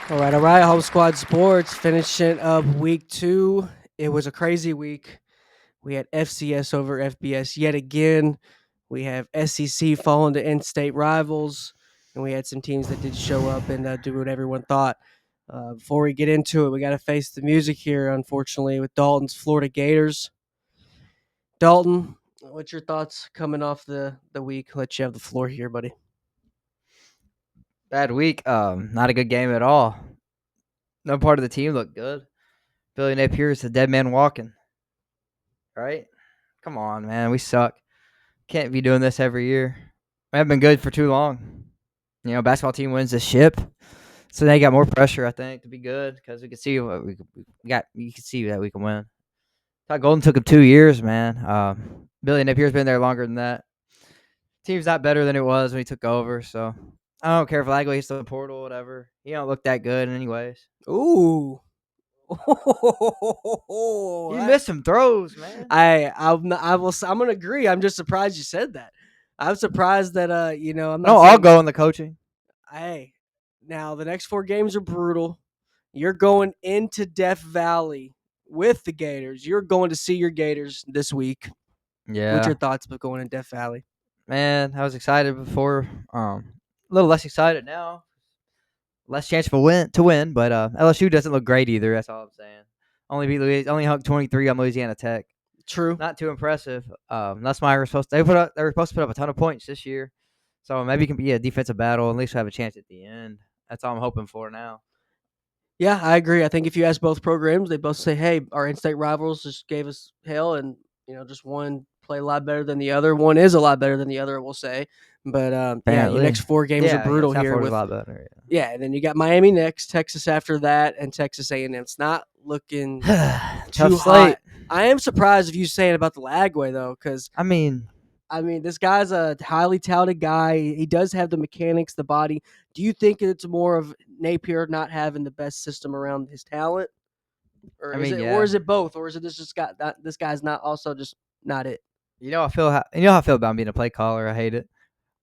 All right. Home Squad Sports finishing up week 2. It was a crazy week. We had FCS over FBS yet again. We have SEC falling to in-state rivals, and we had some teams that did show up and do what everyone thought. Before we get into it, we got to face the music here, unfortunately, with Dalton's Florida Gators. Dalton, what's your thoughts coming off the week? Let you have the floor here, buddy. Bad week. Not a good game at all. No part of the team looked good. Billy Napier is a dead man walking. Right? Come on, man. We suck. Can't be doing this every year. We haven't been good for too long. Basketball team wins the ship, so they got more pressure, I think, to be good because we can see what we got. You can see that we can win. Todd Golden took him 2 years, man. Billy Napier's been there longer than that. Team's not better than it was when he took over, so I don't care if Lagway hits the portal, whatever. He don't look that good anyways. Ooh. He missed some throws, man. I'm gonna agree. I'm just surprised you said that. I'm surprised that I'm No, not I'll saying go in the coaching. hey. Now the next 4 games are brutal. You're going into Death Valley with the Gators. You're going to see your Gators this week. What's Yeah, your thoughts about going in Death Valley? man, I was excited before. A little less excited now. Less chance for win, but LSU doesn't look great either. That's all I'm saying. Only hung 23 on Louisiana Tech. True. Not too impressive. That's why they were supposed to put up a ton of points this year, so maybe it can be a defensive battle. At least have a chance at the end. That's all I'm hoping for now. Yeah, I agree. I think if you ask both programs, they both say, "Hey, our in-state rivals just gave us hell, and just one play a lot better than the other. One is a lot better than the other, we'll say." But yeah, your Apparently, next 4 games are yeah, brutal South here. Florida's a With lot better. and then you got Miami next, Texas after that, and Texas A&M. It's not looking Yeah. Tough too hot. slate. I am surprised if you saying about the Lagway though, because I mean, this guy's a highly touted guy. He does have the mechanics, the body. Do you think it's more of Napier not having the best system around his talent, or I is mean, it, yeah. both, or is it this just got that this guy's not also just not it? You know how I feel about being a play caller. I hate it.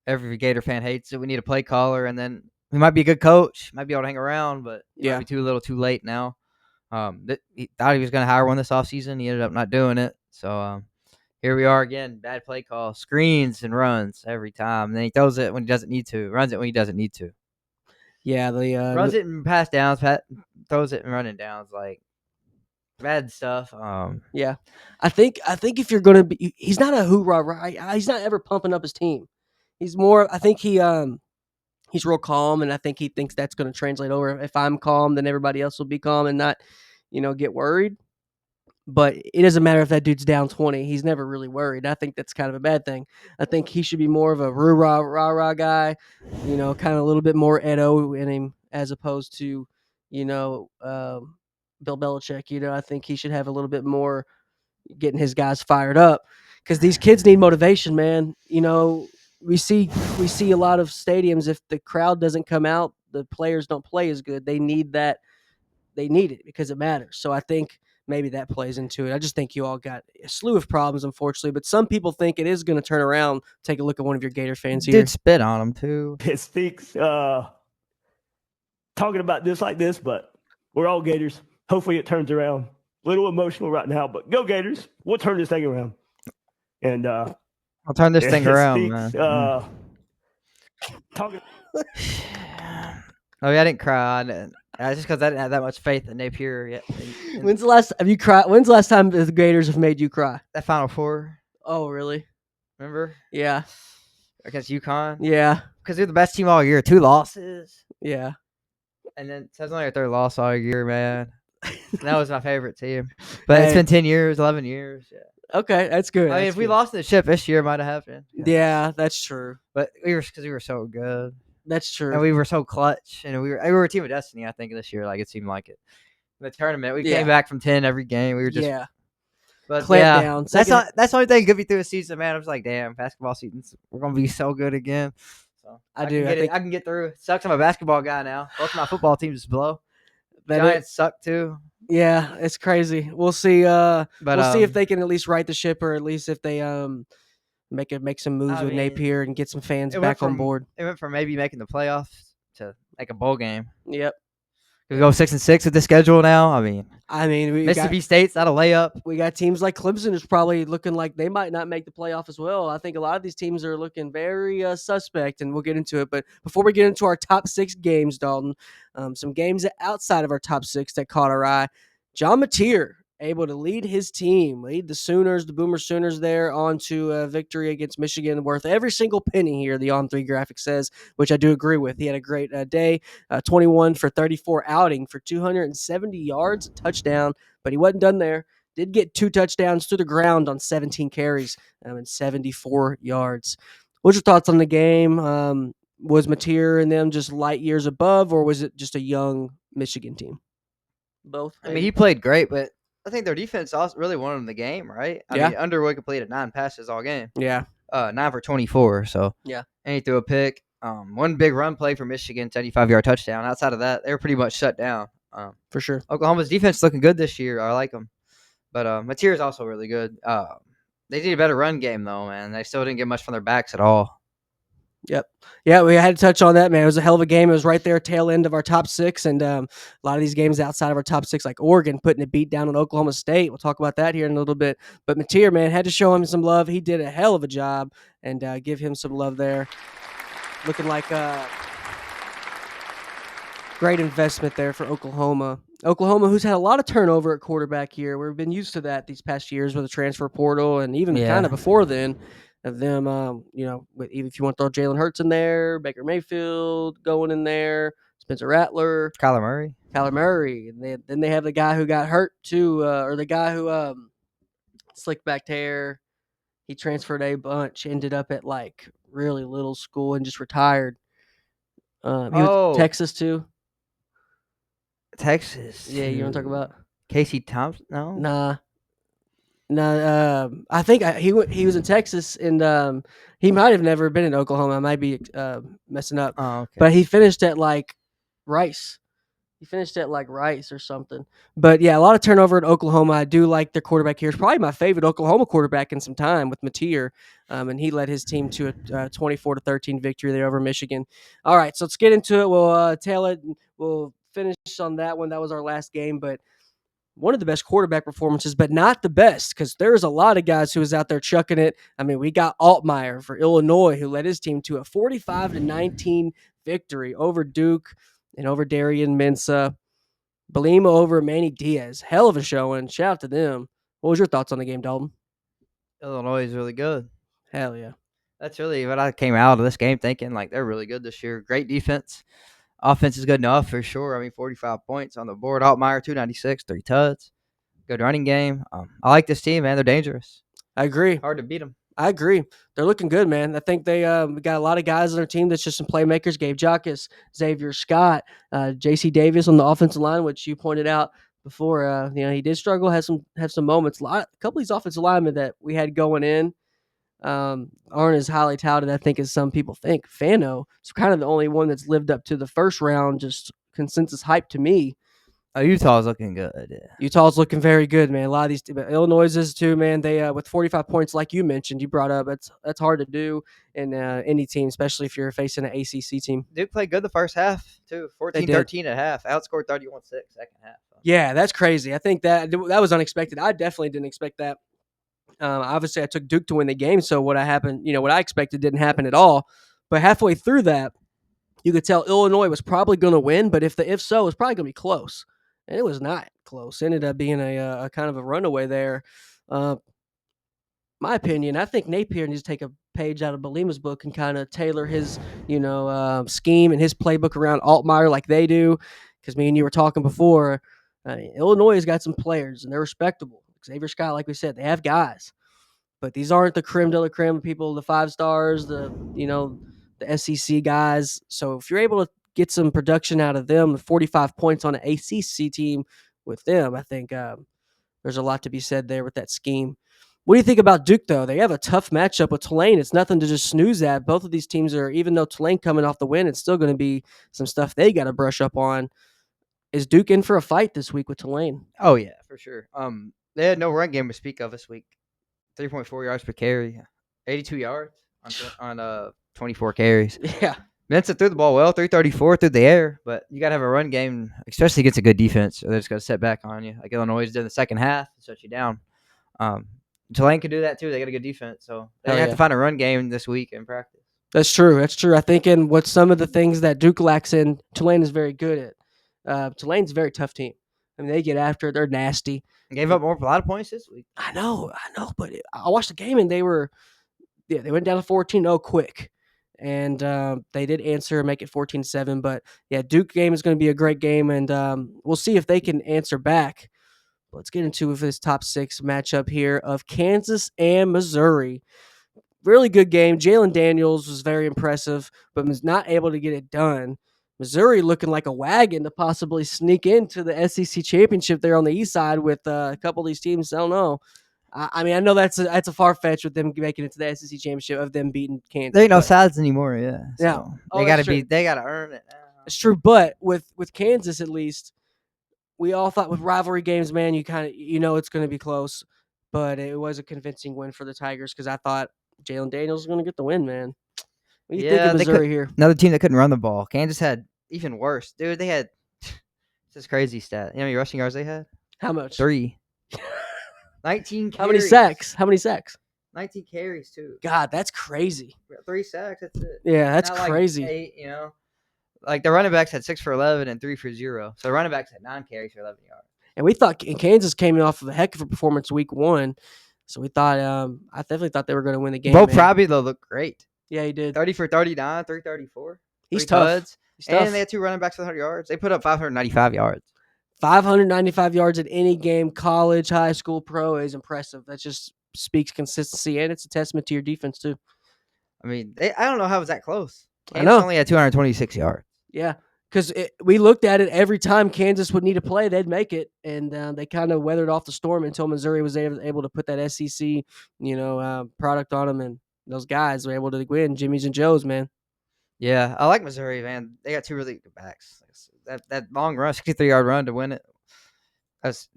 Every Gator fan hates it. We need a play caller, and then he might be a good coach, might be able to hang around, but he might Yeah, be too little, too late now. He thought he was going to hire one this offseason. He ended up not doing it. So here we are again. Bad play call, screens and runs every time. And then he throws it when he doesn't need to, runs it when he doesn't need to, yeah. runs it and pass downs, throws it and running downs, like bad stuff. Yeah. I think if you're gonna be, he's not a hoorah, right? He's not ever pumping up his team. He's more. I think he's real calm, and I think he thinks that's going to translate over. If I'm calm, then everybody else will be calm and not, get worried. But it doesn't matter if that dude's down 20. He's never really worried. I think that's kind of a bad thing. I think he should be more of a rah rah rah guy, kind of a little bit more Edo in him as opposed to, you know, um, Bill Belichick. I think he should have a little bit more getting his guys fired up because these kids need motivation, man. We see a lot of stadiums, if the crowd doesn't come out, the players don't play as good. They need that. They need it because it matters. So I think maybe that plays into it. I just think you all got a slew of problems, unfortunately. But some people think it is going to turn around. Take a look at one of your Gator fans Did here. spit on him too. It speaks talking about this like this, but we're all Gators. Hopefully it turns around. A little emotional right now, but go Gators. We'll turn this thing around. And I'll turn this thing it around, speaks man. talking. Oh yeah, I didn't cry. Just because I didn't have that much faith in Napier yet. When's the last have you cried? When's the last time the Gators have made you cry? That Final Four, Oh, really? remember? Yeah. Against UConn? Yeah. Because they're the best team all year. 2 losses. Yeah. And then so it's only our 3rd loss all year, man. That was my favorite team. But it's Hey. been 10 years, 11 years. Yeah. Okay, that's good. I mean, That's if we good. lost the ship this year, it might have happened. Yeah, that's true. But because we were so good. That's true. And we were so clutch. And we were a team of destiny, I think, this year. Like, it seemed like it. In the tournament, we Yeah. came back from 10 every game. We were just. Yeah. But Clamp yeah, down. that's the only thing that could be through a season, man. I was like, damn, basketball seasons, we're gonna be so good again. So I can do. get I think I can get through. It sucks. I'm a basketball guy now. Both my football teams blow. that Giants suck too. yeah, it's crazy. We'll see. But We'll see if they can at least right the ship, or at least if they make some moves I with mean, Napier and get some fans it went back on from board. it went from maybe making the playoffs to like a bowl game. Yep. We go 6-6 with the schedule now. I mean, we Mississippi State's not a layup. got teams like Clemson is probably looking like they might not make the playoff as well. I think a lot of these teams are looking very suspect, and we'll get into it. But before we get into our top 6 games, Dalton, some games outside of our top 6 that caught our eye. John Mateer able to lead his team, lead the Sooners, the Boomer Sooners there onto a victory against Michigan, worth every single penny here, the On3 graphic says, which I do agree with. He had a great day, 21 for 34 outing for 270 yards, a touchdown, but he wasn't done there. Did get 2 touchdowns to the ground on 17 carries and 74 yards. What's your thoughts on the game? Was Mateer and them just light years above, or was it just a young Michigan team? Both. I mean, he played great, but I think their defense also really won them the game, right? I mean, Underwood completed 9 passes all game. Yeah. 9 for 24. So yeah, and he threw a pick. One big run play for Michigan, 75-yard touchdown. Outside of that, they were pretty much shut down. For sure. Oklahoma's defense looking good this year. I like them. But Mateer is also really good. They need a better run game, though, man. They still didn't get much from their backs at all. Yep. Yeah, we had to touch on that, man. It was a hell of a game. It was right there, tail end of our top 6, and a lot of these games outside of our top 6, like Oregon, putting a beat down on Oklahoma State. We'll talk about that here in a little bit. But Mateer, man, had to show him some love. He did a hell of a job, and give him some love there. Looking like a great investment there for Oklahoma. Oklahoma, who's had a lot of turnover at quarterback here. We've been used to that these past years with the transfer portal, and even kind of before then. Of them, even if you want to throw Jalen Hurts in there, Baker Mayfield going in there, Spencer Rattler, Kyler Murray. And then they have the guy who got hurt too, or the guy who slicked back tear. He transferred a bunch, ended up at like really little school and just retired. He was Texas too. Texas. Yeah, you want to talk about Casey Thompson? No. No, I think he was in Texas, and he might have never been in Oklahoma. I might be messing up. Oh, okay. But he finished at like Rice. He finished at like Rice or something. But yeah, a lot of turnover at Oklahoma. I do like their quarterback here. It's probably my favorite Oklahoma quarterback in some time with Mateer, and he led his team to a 24-13 victory there over Michigan. All right, so let's get into it. We'll tail it. We'll finish on that one. That was our last game, but one of the best quarterback performances, but not the best, because there's a lot of guys who was out there chucking it. I mean, we got Altmaier for Illinois, who led his team to a 45-19 victory over Duke and over Darian Mensah. Belima over Manny Diaz. Hell of a showing. Shout out to them. What was your thoughts on the game, Dalton? Illinois is really good. Hell yeah. That's really what I came out of this game thinking. Like, they're really good this year. Great defense. Offense is good enough for sure. I mean, 45 points on the board. Altmaier, 296, 3 tuds. Good running game. I like this team, man. They're dangerous. I agree. Hard to beat them. I agree. They're looking good, man. I think they got a lot of guys on their team that's just some playmakers. Gabe Jacques, Xavier Scott, J.C. Davis on the offensive line, which you pointed out before. He did struggle, have some moments. A couple of these offensive linemen that we had going in aren't as highly touted, I think, as some people think. Fano is kind of the only one that's lived up to the first round, just consensus hype to me. Utah's looking good. Yeah. Utah's looking very good, man. A lot of these, Illinois is too, man. They with 45 points, like you mentioned, you brought up. That's hard to do in any team, especially if you're facing an ACC team. Duke played good the first half too. 14-13 at half. Outscored 31-6 second half. Yeah, that's crazy. I think that was unexpected. I definitely didn't expect that. Obviously, I took Duke to win the game, so what I expected didn't happen at all. But halfway through that, you could tell Illinois was probably going to win, but if so, it was probably going to be close. And it was not close. It ended up being a kind of a runaway there. My opinion, I think Napier needs to take a page out of Belima's book and kind of tailor his, scheme and his playbook around Altmaier like they do. Because me and you were talking before, Illinois has got some players and they're respectable. Xavier Scott, like we said, they have guys, but these aren't the creme de la creme people, the 5 stars, the SEC guys. So if you're able to get some production out of them, 45 points on an ACC team with them, I think there's a lot to be said there with that scheme. What do you think about Duke, though? They have a tough matchup with Tulane. It's nothing to just snooze at. Both of these teams are, even though Tulane coming off the win, it's still going to be some stuff they got to brush up on. Is Duke in for a fight this week with Tulane? Oh, yeah, for sure. They had no run game to speak of this week. 3.4 yards per carry, 82 yards on 24 carries. Yeah. Vincent threw the ball well, 334 through the air, but you got to have a run game, especially against a good defense, or they're just going to set back on you. Like Illinois did in the second half, shut you down. Tulane could do that too. They got a good defense, so they have to find a run game this week in practice. That's true. That's true. I think in what some of the things that Duke lacks in, Tulane is very good at. Tulane's a very tough team. I mean, they get after it. They're nasty. Gave up a lot of points this week. I know. But I watched the game and they went down to 14-0 quick. And they did answer and make it 14-7. But, yeah, Duke game is going to be a great game, and we'll see if they can answer back. Let's get into this top 6 matchup here of Kansas and Missouri. Really good game. Jalen Daniels was very impressive, but was not able to get it done. Missouri looking like a wagon to possibly sneak into the SEC championship there on the east side with a couple of these teams. I don't know. I mean, I know that's a far fetch with them making it to the SEC championship of them beating Kansas. There ain't no sides anymore. Yeah. Yeah. They got to be. They got to earn it now. It's true, but with Kansas at least, we all thought with rivalry games, man, it's going to be close. But it was a convincing win for the Tigers because I thought Jalen Daniels was going to get the win, man. What do you think of Missouri here? Another team that couldn't run the ball. Kansas had even worse. Dude, they had this crazy stat. You know how many rushing yards they had? How much? 3. 19 carries. How many sacks? 19 carries, too. God, that's crazy. 3 sacks, that's it. Yeah, that's crazy. Like 8, Like the running backs had 6 for 11 and 3 for 0. So the running backs had 9 carries for 11 yards. And we thought Kansas came off of a heck of a performance week 1. So we thought, I definitely thought they were going to win the game. Bo Probby, though, looked great. Yeah, he did. 30 for 39, 334. He's tough. And they had 2 running backs with 100 yards. They put up 595 yards. 595 yards in any game, college, high school, pro, is impressive. That just speaks consistency, and it's a testament to your defense, too. I mean, I don't know how it was that close. Kansas only had 226 yards. Yeah, because we looked at it every time Kansas would need a play, they'd make it, and they kind of weathered off the storm until Missouri was able to put that SEC, product on them, and those guys were able to win. Jimmy's and Joe's, man. Yeah, I like Missouri, man. They got 2 really good backs. That long run, 63-yard run to win it.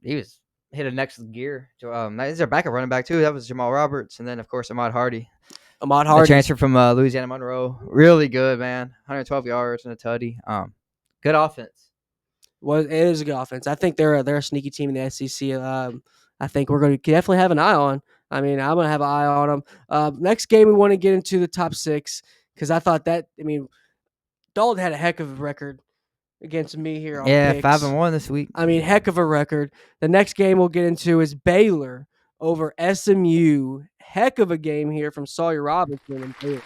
He was hit a next gear. He's their backup running back too. That was Jamal Roberts, and then of course Ahmad Hardy. The transfer from Louisiana Monroe, really good, man. 112 yards and a tutty. Good offense. Well, it is a good offense. I think they're a sneaky team in the SEC. I think we're going to definitely have an eye on. I mean, I'm going to have an eye on them. Next game, we want to get into the top 6 because I thought that. I mean, Dalton had a heck of a record against me here on picks. 5-1 this week. I mean, heck of a record. The next game we'll get into is Baylor over SMU. Heck of a game here from Sawyer Robertson and Baylor.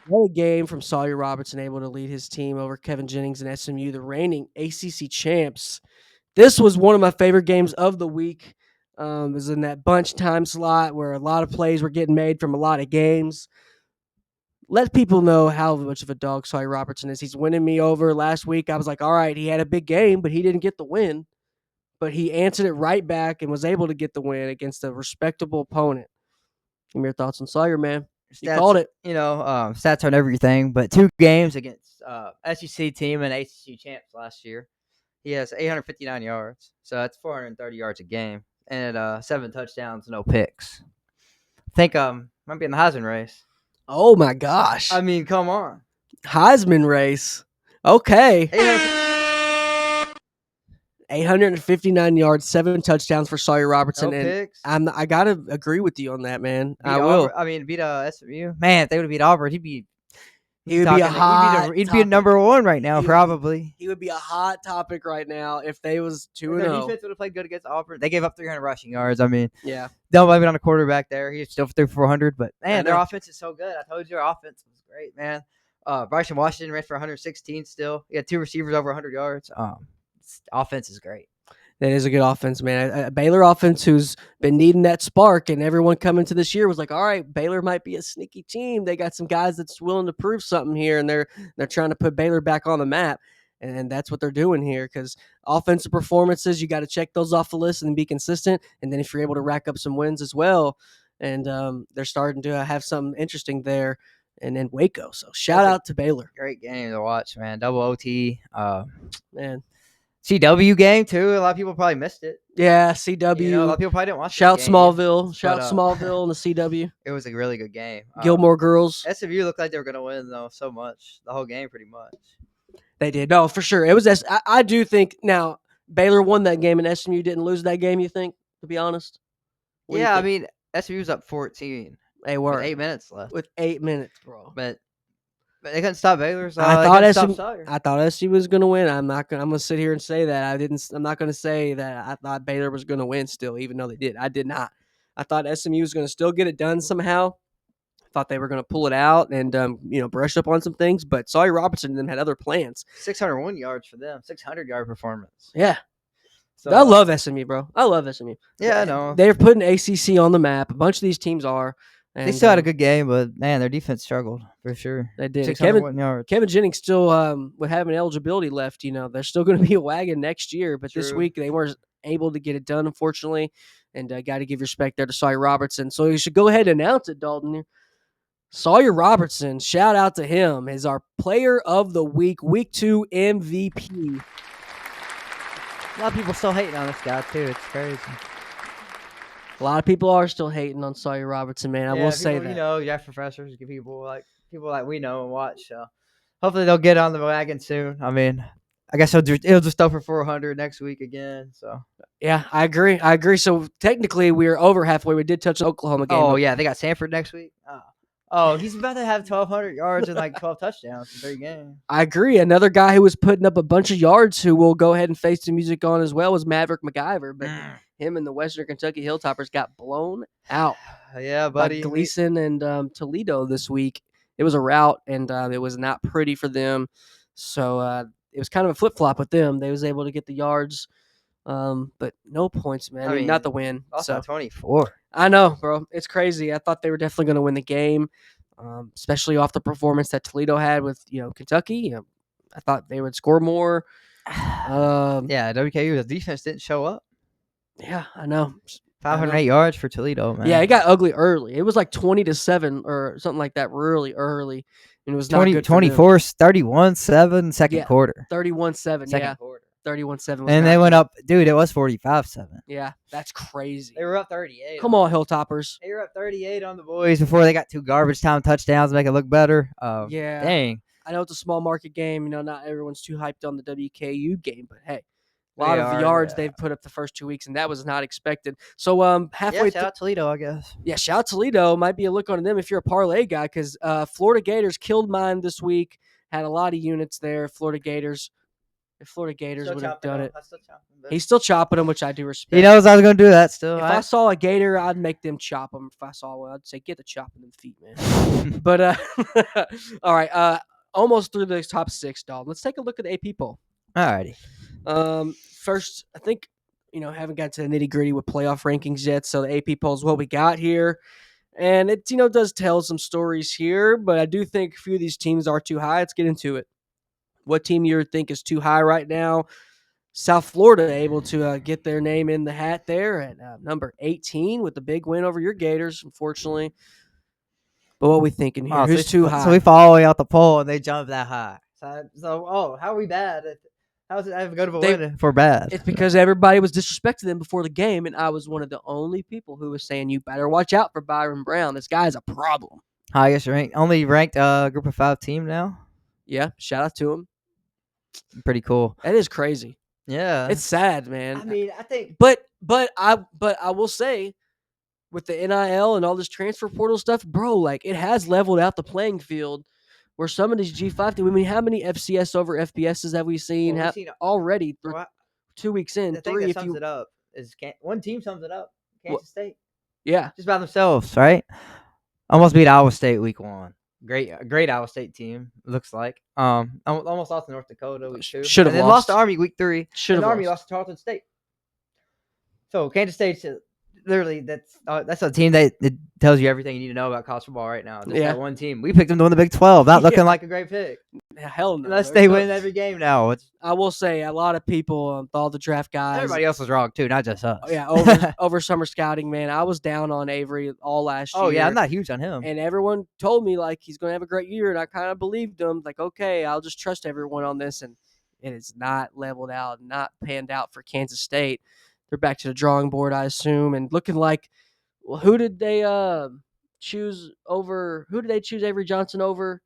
What a game from Sawyer Robertson, able to lead his team over Kevin Jennings and SMU, the reigning ACC champs. This was one of my favorite games of the week. It was in that bunch time slot where a lot of plays were getting made from a lot of games. Let people know how much of a dog Sawyer Robertson is. He's winning me over. Last week, I was like, all right, he had a big game, but he didn't get the win. But he answered it right back and was able to get the win against a respectable opponent. Give me your thoughts on Sawyer, man. You called it. Stats aren't everything, but 2 games against SEC team and ACC champs last year. He has 859 yards, so that's 430 yards a game, and 7 touchdowns, no picks. I think might be in the Heisman race. Oh, my gosh. I mean, come on. Heisman race. Okay. 859 yards, 7 touchdowns for Sawyer Robertson. No and picks. I got to agree with you on that, man. I will. Beat SMU. Man, if they would have beat Auburn, he'd be a hot he'd be a number 1 right now, probably. He would be a hot topic right now if they was 2-0. Their defense would have played good against Auburn. They gave up 300 rushing yards. I mean, yeah. Don't blame it on a quarterback there. He still threw for 400, but man, their offense is so good. I told you their offense was great, man. Bryson Washington ran for 116 still. He had 2 receivers over 100 yards. Offense is great. That is a good offense, man. A Baylor offense who's been needing that spark, and everyone coming to this year was like, all right, Baylor might be a sneaky team. They got some guys that's willing to prove something here, and they're trying to put Baylor back on the map, and that's what they're doing here because offensive performances, you got to check those off the list and be consistent, and then if you're able to rack up some wins as well, and they're starting to have something interesting there, and then Waco. So shout out to Baylor. Great game to watch, man. Double OT. Man. CW game too. A lot of people probably missed it. Yeah, CW. You know, a lot of people probably didn't watch Shout this game. Smallville. Shout But, Smallville and the CW. It was a really good game. Gilmore Girls. SMU looked like they were going to win, though, so much. The whole game, pretty much. They did. No, for sure. It was. I do think now Baylor won that game and SMU didn't lose that game. You think? To be honest. What do you Yeah, I think? mean, SMU was up 14 They with were 8 minutes left. with 8 minutes, bro. But they couldn't stop Baylor, so I they thought couldn't stop SMU. Sawyer. I thought SMU was going to win. I'm gonna sit here and say that I didn't. I'm not gonna say that I thought Baylor was going to win still, even though they did. I did not. I thought SMU was going to still get it done somehow. Thought they were going to pull it out and brush up on some things, but Sawyer Robertson and them had other plans. 601 yards for them. 600-yard performance. Yeah. So, I love SMU, bro. I love SMU. Yeah, I know. They're putting ACC on the map. A bunch of these teams are. And, They still had a good game, but, man, their defense struggled for sure. They did. 601 yards. Kevin Jennings still, with having eligibility left, they're still going to be a wagon next year. But this True. week they weren't able to get it done, unfortunately. And got to give respect there to Sawyer Robertson. So you should go ahead and announce it, Dalton. Sawyer Robertson, shout out to him, is our player of the week, week 2 MVP. A lot of people still hating on this guy, too. It's crazy. A lot of people are still hating on Sawyer Robertson, man. I will say that. You know, draft professors, people like we know and watch. So hopefully they'll get on the wagon soon. I mean, I guess he'll just throw for 400 next week again. So yeah, I agree. So technically, we're over halfway. We did touch the Oklahoma game. Oh yeah, they got Sanford next week. Oh, he's about to have 1,200 yards and like 12 touchdowns in 3 games. I agree. Another guy who was putting up a bunch of yards who will go ahead and face the music on as well was Maverick McIver, but him and the Western Kentucky Hilltoppers got blown out. Yeah, buddy. By Gleason and Toledo this week. It was a rout, and it was not pretty for them. So it was kind of a flip-flop with them. They was able to get the yards, but no points, man. I mean, not the win. Also 24. I know, bro. It's crazy. I thought they were definitely going to win the game, especially off the performance that Toledo had with Kentucky. I thought they would score more. Yeah, WKU, the defense didn't show up. Yeah, I know. 508 yards for Toledo, man. Yeah, it got ugly early. It was like 20-7 or something like that really early. And it was not good 24, 31-7 second quarter. 31-7, Second quarter. 31-7. And they went up. Dude, it was 45-7. Yeah, that's crazy. They were up 38. Come on, Hilltoppers. They were up 38 on the boys before they got 2 garbage time touchdowns to make it look better. Yeah. Dang. I know it's a small market game. Not everyone's too hyped on the WKU game, but hey. A lot of yards they've put up the first 2 weeks, and that was not expected. So halfway shout out Toledo, I guess. Yeah, shout out Toledo. Might be a look on them if you're a parlay guy, because Florida Gators killed mine this week. Had a lot of units there. Florida Gators. If Florida Gators would have done it. He's still chopping them, which I do respect. He knows I was going to do that still. If I saw a Gator, I'd make them chop them. If I saw one, I'd say, get the chopping them feet, man. But, all right. Almost through the top 6, dog. Let's take a look at the AP poll. All righty. First, I think, haven't got to the nitty gritty with playoff rankings yet. So the AP poll is what we got here. And it, does tell some stories here, but I do think a few of these teams are too high. Let's get into it. What team you think is too high right now? South Florida able to get their name in the hat there at number 18 with the big win over your Gators, unfortunately. But what are we thinking here? Who's too high? So we fall all the way out the pole and they jump that high. So how are we bad? How is it have good of a win if we're bad? It's because everybody was disrespecting them before the game, and I was one of the only people who was saying, you better watch out for Byron Brown. This guy's a problem. Highest ranked, only ranked group of 5 team now. Yeah, shout out to him. Pretty cool. That is crazy. Yeah. It's sad, man. I mean, I think But I will say, with the NIL and all this transfer portal stuff, bro, like it has leveled out the playing field where some of these G5 teams, I mean, how many FCS over FBSs have we seen, already 2 weeks in? The thing that sums it up is one team sums it up. Kansas State. Yeah. Just by themselves, right? Almost beat Iowa State week 1. Great Iowa State team, looks like. Almost lost to North Dakota week 2. Should have lost. And then lost to Army week 3. Should have Army lost to Tarleton State. So Kansas State's literally that's a team that it tells you everything you need to know about college football right now. Just that one team. We picked them to win the Big 12. Not looking like a great pick. Hell no. Unless they win every game now. I will say a lot of people, all the draft guys. Everybody else was wrong too, not just us. Yeah, over summer scouting, man. I was down on Avery all last year. Oh yeah, I'm not huge on him. And everyone told me like he's going to have a great year, and I kind of believed them. Like, okay, I'll just trust everyone on this, and and it's not leveled out, not panned out for Kansas State. They're back to the drawing board, I assume, and looking like. Well, who did they choose over? Who did they choose Avery Johnson over?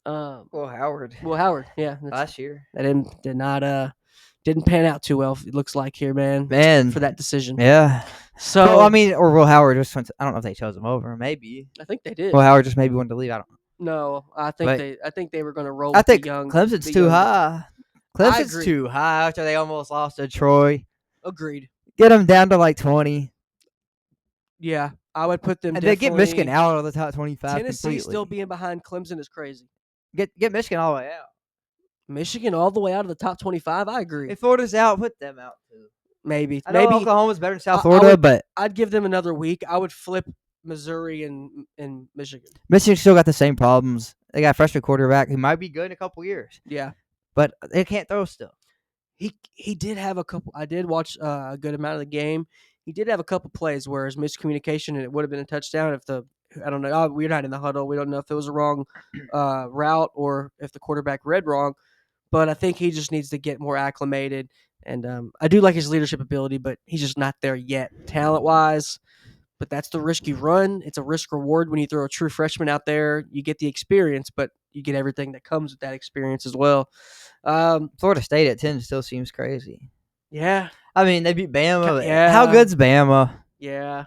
Well, Howard Will Howard. Yeah, last year. that didn't pan out too well. It looks like here, man. Man. For that decision. Yeah. So Well, I mean, or Will Howard just went I don't know if they chose him over. Maybe. I think they did. Will Howard just maybe wanted to leave. I don't know. No, I think they were going to roll. I with think the young. Clemson's the too young- high. Clemson's agree. too high after they almost lost to Troy. Agreed. Get them down to like 20. Yeah, I would put them. And they get Michigan definitely- out of the top 25 Tennessee completely. still being behind Clemson is crazy. Get Michigan all the way out. Michigan all the way out of the top 25. I agree. If Florida's out, put them out too. Maybe Maybe Oklahoma's better than South I Florida, would- but I'd give them another week. I would flip Missouri and Michigan. Michigan still got the same problems. They got a freshman quarterback who might be good in a couple years, Yeah. but they can't throw still. He did have a couple. I did watch a good amount of the game. He did have a couple plays where his miscommunication and it would have been a touchdown if I don't know. We're not in the huddle. We don't know if it was a wrong route or if the quarterback read wrong. But I think he just needs to get more acclimated. And I do like his leadership ability, but he's just not there yet, talent wise. But that's the risk you run. It's a risk reward when you throw a true freshman out there. You get the experience, but you get everything that comes with that experience as well. Florida State at 10 still seems crazy. Yeah. I mean, they beat Bama. But Yeah. How good's Bama? Yeah.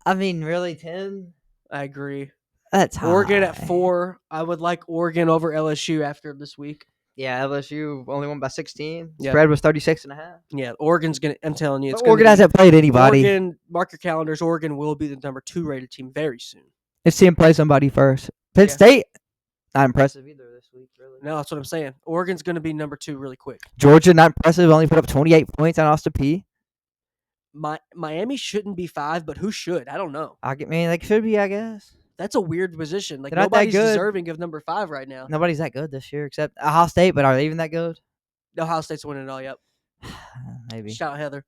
I mean, really, 10? I agree. That's high. Oregon at 4. I would like Oregon over LSU after this week. Yeah, LSU only won by 16. Yeah. Spread was 36.5. Yeah, Oregon's going to – I'm telling you. It's But Oregon gonna hasn't played anybody. Oregon, mark your calendars. Oregon will be the number 2 rated team very soon. Let's see him play somebody first. Penn Yeah. State, not impressive either this week, really. No, that's what I'm saying. Oregon's going to be number 2 really quick. Georgia, not impressive. Only put up 28 points on Austin Peay. Miami shouldn't be 5, but who should? I don't know. They should be, I guess. That's a weird position. Like They're not that nobody's good. deserving of number 5 right now. Nobody's that good this year except Ohio State, but are they even that good? Ohio State's winning it all. Yep. Maybe. Shout out Heather.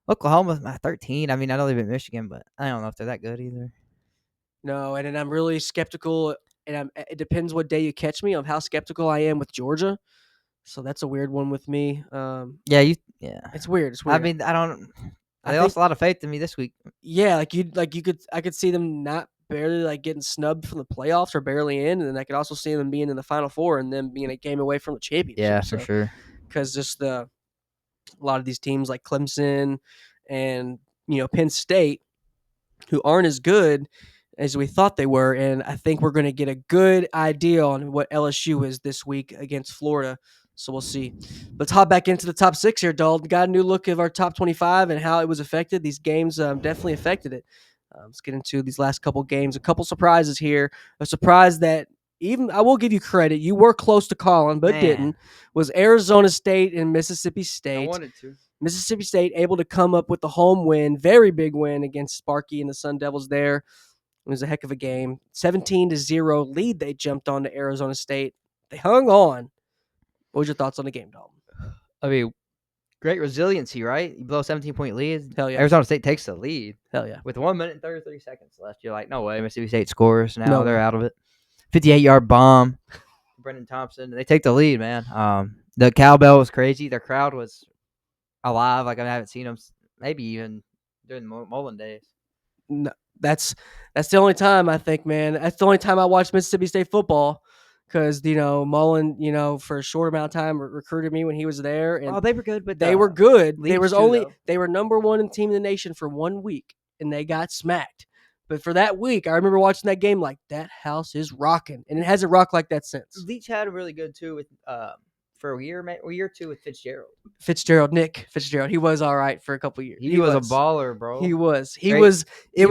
Oklahoma's my 13. I mean, I know they've been Michigan, but I don't know if they're that good either. No, and then I'm really skeptical, and it depends what day you catch me of how skeptical I am with Georgia. So that's a weird one with me. Yeah. It's weird. It's weird. I mean, they think- lost a lot of faith in me this week. Yeah, I could see them not barely like getting snubbed from the playoffs or barely in, and then I could also see them being in the Final Four and them being a game away from the championship. Sure. Because just a lot of these teams like Clemson and Penn State, who aren't as good as we thought they were, and I think we're going to get a good idea on what LSU is this week against Florida. So we'll see. Let's hop back into the top 6 here, Dalton. Got a new look of our top 25 and how it was affected. These games definitely affected it. Let's get into these last couple games. A couple surprises here. A surprise that even I will give you credit. You were close to calling, but didn't. Was Arizona State and Mississippi State. I wanted to. Mississippi State able to come up with the home win, very big win against Sparky and the Sun Devils there. It was a heck of a game. 17-0 lead they jumped on to Arizona State. They hung on. What was your thoughts on the game, Dalton? I mean, great resiliency, right? You blow a 17-point lead. Hell yeah. Arizona State takes the lead Hell yeah. with 1 minute and 33 seconds left. You're like, no way. Mississippi State scores. Now No they're way. out of it. 58-yard bomb. Brendan Thompson. They take the lead, man. The cowbell was crazy. Their crowd was alive. Like I haven't seen them maybe even during the Mullen days. No, that's the only time I think, man. That's the only time I watched Mississippi State football because Mullen, for a short amount of time recruited me when he was there, and They were good, but they were good. leagues too, though. They were number 1 team in the nation for 1 week, and they got smacked. But for that week, I remember watching that game like that house is rocking, and it hasn't rocked like that since. Leach had a really good too with for a year or two with Fitzgerald. Nick Fitzgerald, he was all right for a couple years. He was a baller, bro. He was. He Great. was. It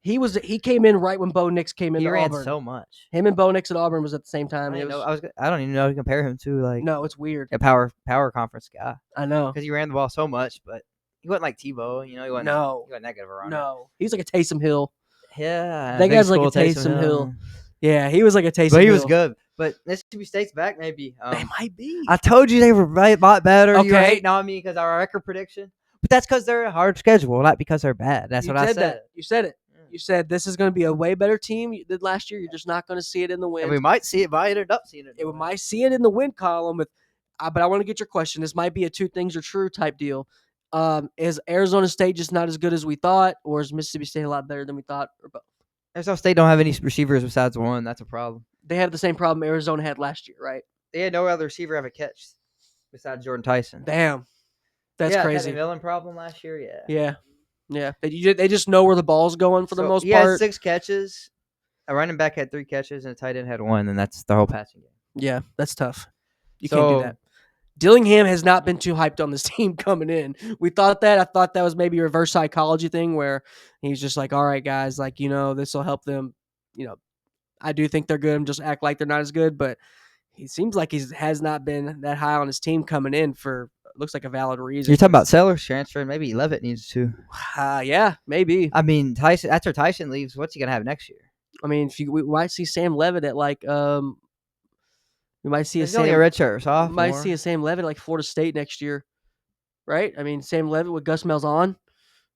He was. like- He came in right when Bo Nix came He into ran Auburn. so much. Him and Bo Nix at Auburn was at the same time. I don't even know how to compare him to like No, it's weird. a power conference guy I know. because he ran the ball so much, but he wasn't like Tebow. He wasn't. No. He wasn't that good of a runner. No, he's like a Taysom Hill. Yeah, That big guy's like a school Taysom Hill. Yeah, he was like a Taysom But he Hill. was good. But Mississippi State's back, maybe. They might be. I told you they were a lot better. You were Okay. hating on me because of our record prediction. But that's because they're a hard schedule, not because they're bad. That's You what I said. That. You said it. Yeah. You said this is going to be a way better team than last year. You're just not going to see it in the wins. And we might see it. Might end up seeing it. We might see it in the win column with, but I want to get your question. This might be a two things are true type deal. Is Arizona State just not as good as we thought, or is Mississippi State a lot better than we thought, or both? Arizona State don't have any receivers besides one. That's a problem. They have the same problem Arizona had last year, right? They had no other receiver have a catch besides Jordan Tyson. Damn, that's crazy. Teddy Millen problem last year. Yeah. They just know where the ball's going for the most he had part. 6 catches. A running back had 3 catches, and a tight end had 1, and that's the whole passing game. Yeah, that's tough. You can't do that. Dillingham has not been too hyped on this team coming in. We thought that. I thought that was maybe a reverse psychology thing where he's just like, all right, guys, like, this will help them. I do think they're good. I'm just act like they're not as good, but he seems like he has not been that high on his team coming in for looks like a valid reason. You're talking about Sellers transferring. Maybe Levitt needs to. Yeah, maybe. I mean, Tyson. After Tyson leaves, what's he gonna have next year? I mean, we might see Sam Levitt at like we might see He's only a redshirt sophomore. We might see a Sam Levitt like Florida State next year, right? I mean, Sam Levitt with Gus Malzahn.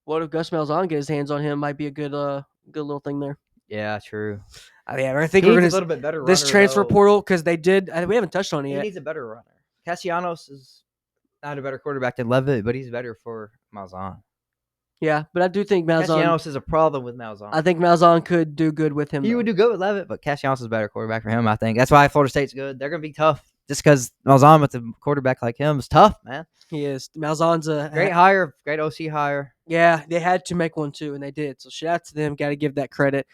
What if Gus Malzahn get his hands on him? Might be a good little thing there. Yeah, true. I think we're a gonna little bit better. This runner, transfer though. portal because they did. We haven't touched on it He yet. needs a better runner. Castellanos is not a better quarterback than Levitt, but he's better for Malzahn. Yeah, but I do think Malzahn. Castellanos is a problem with Malzahn. I think Malzahn could do good with him. He would do good with Levitt, but Castellanos is a better quarterback for him, I think. That's why Florida State's good. They're going to be tough just because Malzahn with a quarterback like him is tough, man. He is. Malzahn's a great hire, great OC hire. Yeah, they had to make one too, and they did. So shout out to them. Got to give that credit.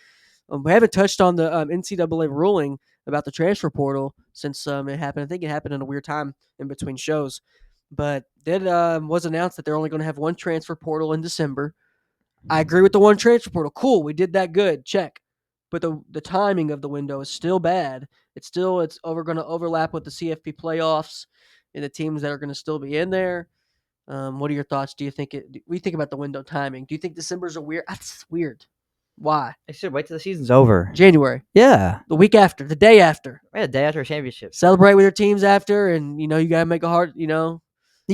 We haven't touched on the NCAA ruling about the transfer portal since it happened. I think it happened in a weird time in between shows. But it was announced that they're only going to have one transfer portal in December. I agree with the one transfer portal. Cool, we did that good. Check. But the timing of the window is still bad. It's going to overlap with the CFP playoffs and the teams that are going to still be in there. What are your thoughts? Do you think what do you think about the window timing? Do you think December's That's weird. Why? They should wait till the season's over. January. Yeah. The week after. The day after. Yeah, the day after a championship. Celebrate with your teams after, and, you got to make a hard, You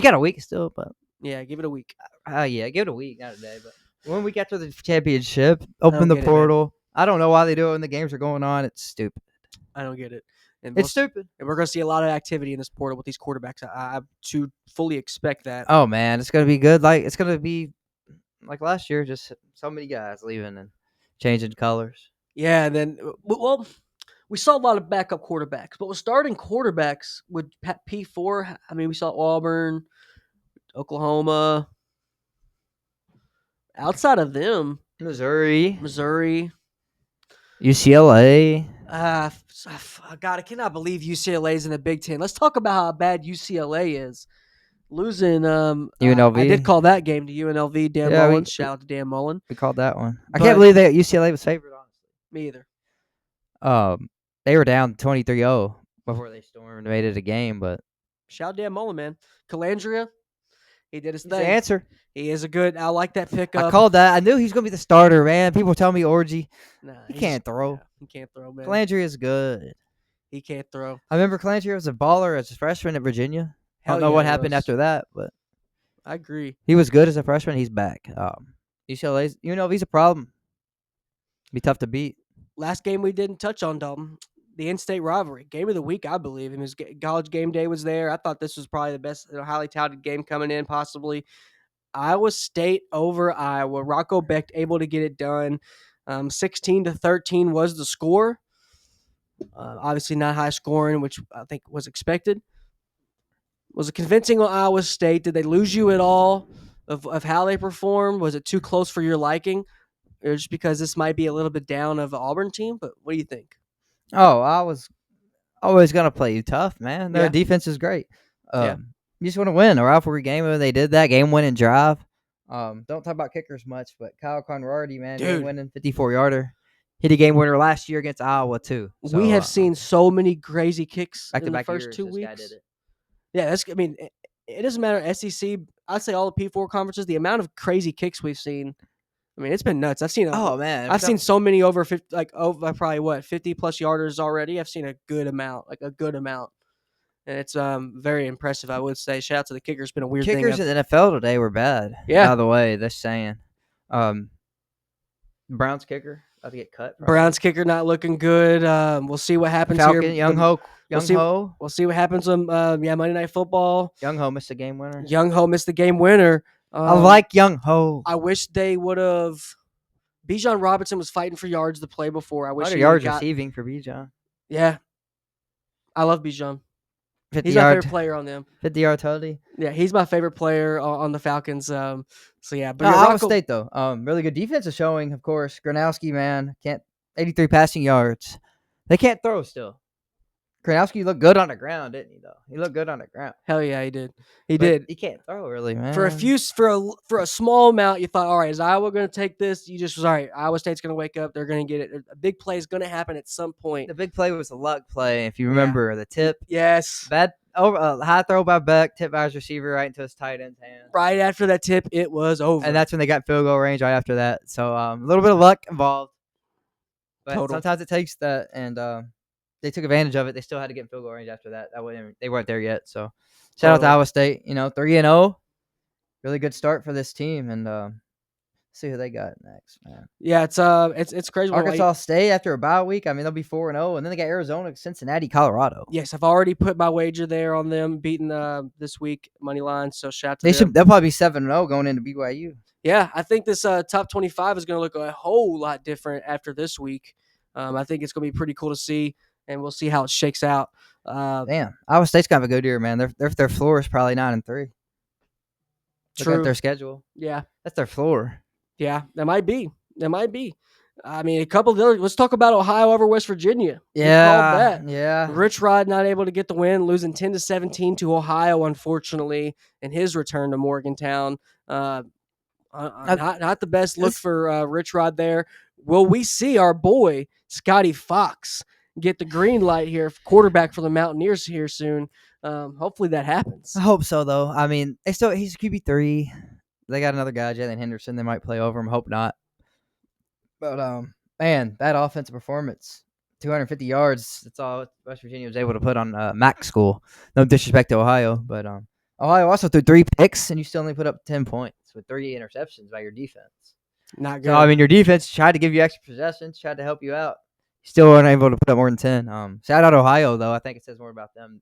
got a week still, but. Yeah, give it a week. Yeah, give it a week, not a day. But 1 week after the championship, open the portal. I don't know why they do it when the games are going on. It's stupid. I don't get it. It's stupid. And we're going to see a lot of activity in this portal with these quarterbacks. I to fully expect that. Oh, man, it's going to be good. It's going to be like last year, just so many guys leaving and changing colors. Yeah, and then, we saw a lot of backup quarterbacks, but with starting quarterbacks with P4, I mean, we saw Auburn, Oklahoma. Outside of them, Missouri, UCLA. God, I cannot believe UCLA is in the Big Ten. Let's talk about how bad UCLA is. Losing UNLV. I did call that game to UNLV. Dan Mullen. Shout out to Dan Mullen. We called that one. I can't believe that UCLA was favored, honestly. Me either. They were down 23-0 before they stormed and made it a game, but shout out Dan Mullen, man. Calandria, he did his thing. The answer. He is I like that pickup. I called that. I knew he was going to be the starter, man. People tell me Orgy. Nah, he can't throw. Yeah, he can't throw, man. Calandria is good. He can't throw. I remember Calandria was a baller as a freshman at Virginia. I don't know what happened after that, but I agree. He was good as a freshman. He's back. UCLA's, he's a problem. Be tough to beat. Last game we didn't touch on, Dalton. The in-state rivalry. Game of the week, I believe. And College Game Day was there. I thought this was probably the best, highly touted game coming in, possibly. Iowa State over Iowa. Rocco Becht able to get it done. 16-13 was the score. Obviously not high scoring, which I think was expected. Was it convincing on Iowa State? Did they lose you at all of how they performed? Was it too close for your liking? Or just because this might be a little bit down of the Auburn team? But what do you think? Oh, I was always going to play you tough, man. Their defense is great. You just want to win a rivalry game, and they did that game-winning drive. Don't talk about kickers much, but Kyle Conradi, man, game-winning 54-yarder. Hit a game-winner last year against Iowa, too. So, we have seen so many crazy kicks in the first years, 2 this weeks. guy did it. Yeah, it doesn't matter, SEC, I'd say all the P4 conferences, the amount of crazy kicks we've seen, it's been nuts. I've seen I've seen so many over 50, probably 50+ yarders already. I've seen a good amount. And it's very impressive, I would say. Shout out to the kickers. Been a weird thing. Kickers in the NFL today were bad. Yeah. By the way, that's saying. Browns kicker about to get cut. Probably. Browns kicker not looking good. We'll see what happens Falcon, here. Young Ho. We'll see what happens on Monday Night Football. Young Ho missed the game winner. Young Ho missed the game winner. I like Young Ho. I wish they would have. Bijan Robertson was fighting for yards to play before. I wish 100 he yards got. receiving for Bijan. Yeah, I love Bijan. 50 He's my yard, favorite player on them. 50-yard tutty. Yeah, he's my favorite player on the Falcons. So yeah, but Iowa State though, really good defense is showing. Of course, Gronowski, man, can't 83 passing yards. They can't throw still. Gronowski looked good on the ground, didn't he? Though he looked good on the ground. Hell yeah, he did. He But did. He can't throw really, man. For a small amount, you thought, all right, is Iowa going to take this? You just was all right. Iowa State's going to wake up. They're going to get it. A big play is going to happen at some point. The big play was a luck play, if you remember the tip. Yes. Bad high throw by Beck, tip by his receiver right into his tight end's hand. Right after that tip, it was over. And that's when they got field goal range right after that. So a little bit of luck involved. But sometimes it takes that, and they took advantage of it. They still had to get in field goal range after that. They weren't there yet. So shout out to Iowa State. 3-0. Really good start for this team, and see who they got next, man. Yeah, it's crazy. Arkansas State after a bye week. I mean, they'll be 4-0, and then they got Arizona, Cincinnati, Colorado. Yes, I've already put my wager there on them beating this week money line. So shout out to them. They'll probably be 7-0 going into BYU. Yeah, I think this top 25 is going to look a whole lot different after this week. I think it's going to be pretty cool to see, and we'll see how it shakes out. Damn, Iowa State's kind of a good year, man. Their floor is probably 9-3. Look at their schedule. Yeah, that's their floor. Yeah, that might be. I mean, a couple of the other. Let's talk about Ohio over West Virginia. Yeah. Rich Rod not able to get the win, losing 10-17 to Ohio, unfortunately, in his return to Morgantown. Not the best look for Rich Rod there. Will we see our boy Scotty Fox get the green light here, quarterback for the Mountaineers here soon? Hopefully that happens. I hope so, though. I mean, he's QB3. They got another guy, Jalen Henderson. They might play over him. Hope not. But man, that offensive performance, 250 yards. That's all West Virginia was able to put on MAC school. No disrespect to Ohio, but Ohio also threw 3 picks, and you still only put up 10 points with 3 interceptions by your defense. Not good. So I mean, your defense tried to give you extra possessions, tried to help you out. You still weren't able to put up more than 10. Shout out Ohio, though. I think it says more about them.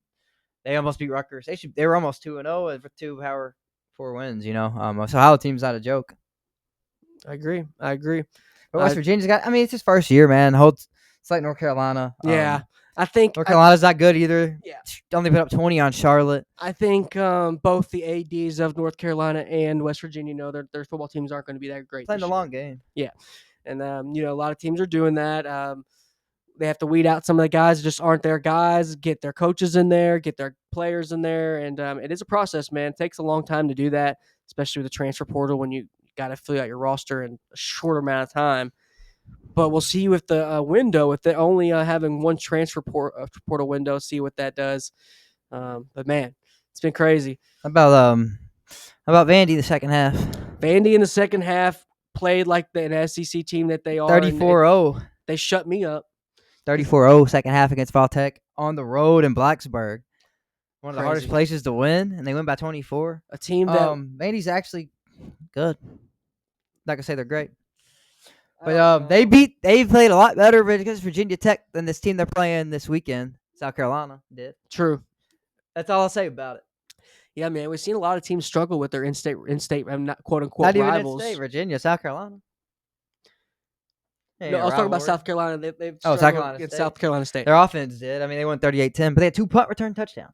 They almost beat Rutgers. They were almost 2-0 with 2 Power 4 wins. So Ohio team's not a joke. I agree. But West Virginia's got. I mean, it's his first year, man. It's like North Carolina. Yeah, I think North Carolina's not good either. Yeah, only put up 20 on Charlotte. I think both the ADs of North Carolina and West Virginia know their football teams aren't going to be that great. Playing the long game. Yeah, and a lot of teams are doing that. They have to weed out some of the guys that just aren't their guys, get their coaches in there, get their players in there, and it is a process, man. It takes a long time to do that, especially with the transfer portal when you got to fill out your roster in a short amount of time. But we'll see with the window, with the only having one transfer portal window, see what that does. But man, it's been crazy. How about Vandy the second half? Vandy in the second half played like an SEC team that they are. 34-0. They shut me up. 34-0 second half against Valtech on the road in Blacksburg. One of the hardest places to win, and they win by 24. A team that Vandy's actually good. Not gonna say they're great, but they played a lot better against Virginia Tech than this team they're playing this weekend. South Carolina did. True. That's all I'll say about it. Yeah, man, we've seen a lot of teams struggle with their in-state, not quote unquote not rivals. Even in-state, Virginia, South Carolina. No, I was talking about South Carolina. They've South Carolina against South Carolina State. Their offense did. I mean, they won 38-10, but they had 2 punt return touchdowns.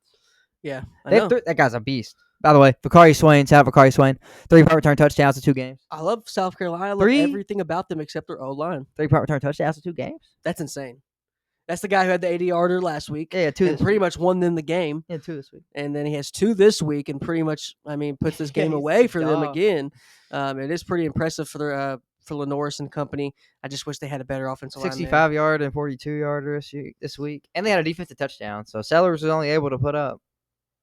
Yeah, that guy's a beast. By the way, Vakari Swain, 3 punt return touchdowns in 2 games. I love South Carolina. I love everything about them except their O-line. 3 punt return touchdowns in 2 games? That's insane. That's the guy who had the 80-yarder last week. Yeah, 2 and pretty much won them the game. Yeah, 2 this week. And then he has 2 this week and pretty much, puts this game away for them again. It is pretty impressive for Lenoris and company. I just wish they had a better offensive line. 65-yard and 42-yarder this week. And they had a defensive touchdown. So Sellers was only able to put up.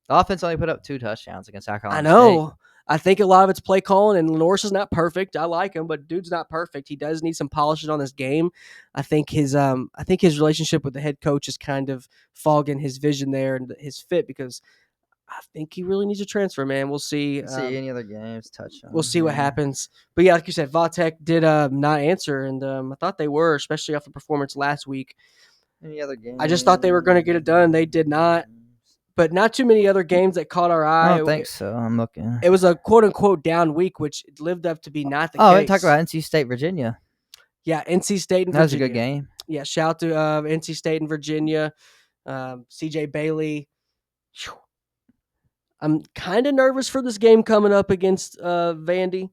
The offense only put up 2 touchdowns against South Carolina. I know. State. I think a lot of it's play calling, and Lenoris is not perfect. I like him, but dude's not perfect. He does need some polishing on his game. I think his relationship with the head coach is kind of fogging his vision there and his fit, because I think he really needs a transfer, man. We'll see. Let's see any other games touch on. We'll see what here. happens. But yeah, like you said, Vatek did not answer, and I thought they were, especially off the performance last week. Any other games? I just thought they were going to get it done. They did not. But not too many other games that caught our eye. I don't think so. I'm looking. It was a quote-unquote down week, which lived up to be not the case. Oh, we talked about NC State, Virginia. Yeah, NC State and Virginia. That was a good game. Yeah, shout out to NC State and Virginia. CJ Bailey. Whew. I'm kind of nervous for this game coming up against Vandy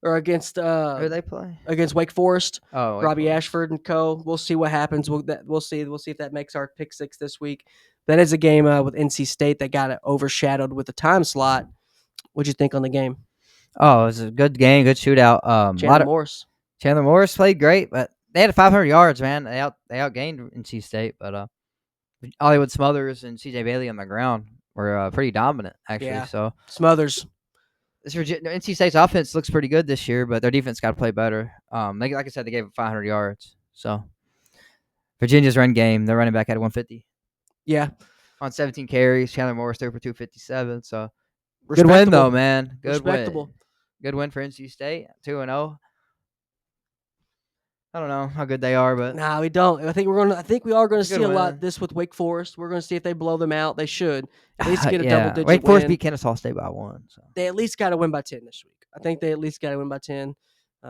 or against Who they play? Against Wake Forest. Oh, Robbie Ashford and co. We'll see what happens. We'll see. We'll see if that makes our pick six this week. That is a game with NC State that got overshadowed with the time slot. What'd you think on the game? Oh, it was a good game, good shootout. Chandler Morris played great, but they had 500 yards, man. They outgained NC State, but Hollywood Smothers and CJ Bailey on the ground were pretty dominant, actually. Yeah. So Smothers. NC State's offense looks pretty good this year, but their defense got to play better. Like I said, they gave up 500 yards. So Virginia's run game, their running back had 150. Yeah. On 17 carries, Chandler Morris threw for 257. So good win though, man. Good win. Good win for NC State. 2-0. I don't know how good they are, but we don't. I think we are going to see a lot this with Wake Forest. We're going to see if they blow them out. They should at least get a double-digit Wake Forest win. beat Kennesaw State by 1. So. They at least got to win by 10 this week. I think they at least got to win by 10.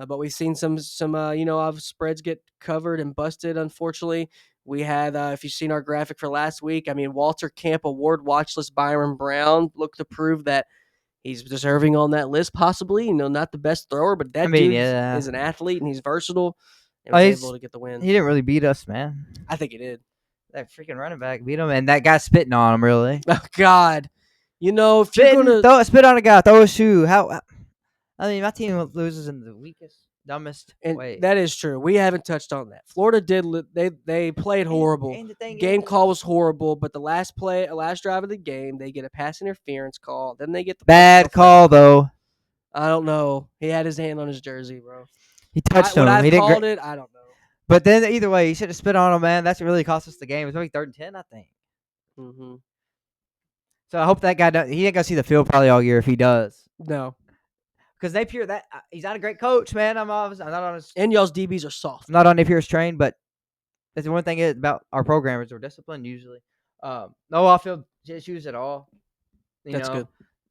But we've seen some spreads get covered and busted. Unfortunately, we had if you've seen our graphic for last week, I mean Walter Camp Award watch list Byron Brown looked to prove that he's deserving on that list. Possibly, not the best thrower, but that dude is an athlete and he's verstal. And was able to get the win. He didn't really beat us, man. I think he did. That freaking running back beat him, and that guy spitting on him, really. Oh, God. If you're going to spit on a guy, throw a shoe. I mean, my team loses in the weakest, dumbest way. That is true. We haven't touched on that. Florida did. They played horrible. And the game call was horrible, but the last drive of the game, they get a pass interference call. Then they get the bad call, though. I don't know. He had his hand on his jersey, bro. He touched him. He called it. I don't know. But then either way, he should have spit on him, man. That's what really cost us the game. It was only 3rd and 10, I think. Mm-hmm. So I hope that guy does. He ain't gonna see the field probably all year if he does. No, because Napier, he's not a great coach, man. I'm not on his. And y'all's DBs are soft. I'm not on Napier's train, but that's the one thing about our programmers. We're disciplined usually. No off-field issues at all. That's good.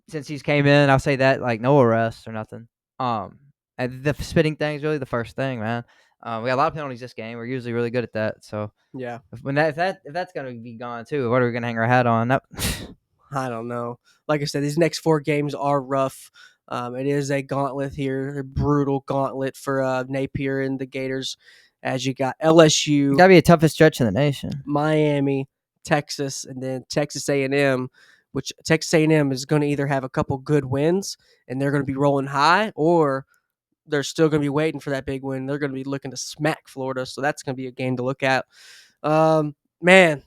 Since he's came in, I'll say that no arrests or nothing. And the spitting thing is really the first thing, man. We got a lot of penalties this game. We're usually really good at that. So yeah, if that's gonna be gone too, what are we gonna hang our hat on? I don't know. Like I said, these next 4 games are rough. It is a gauntlet here, a brutal gauntlet for Napier and the Gators. As you got LSU, gotta be the toughest stretch in the nation. Miami, Texas, and then Texas A&M. Which Texas A&M is going to either have a couple good wins and they're going to be rolling high, or they're still going to be waiting for that big win. They're going to be looking to smack Florida, so that's going to be a game to look at. Man,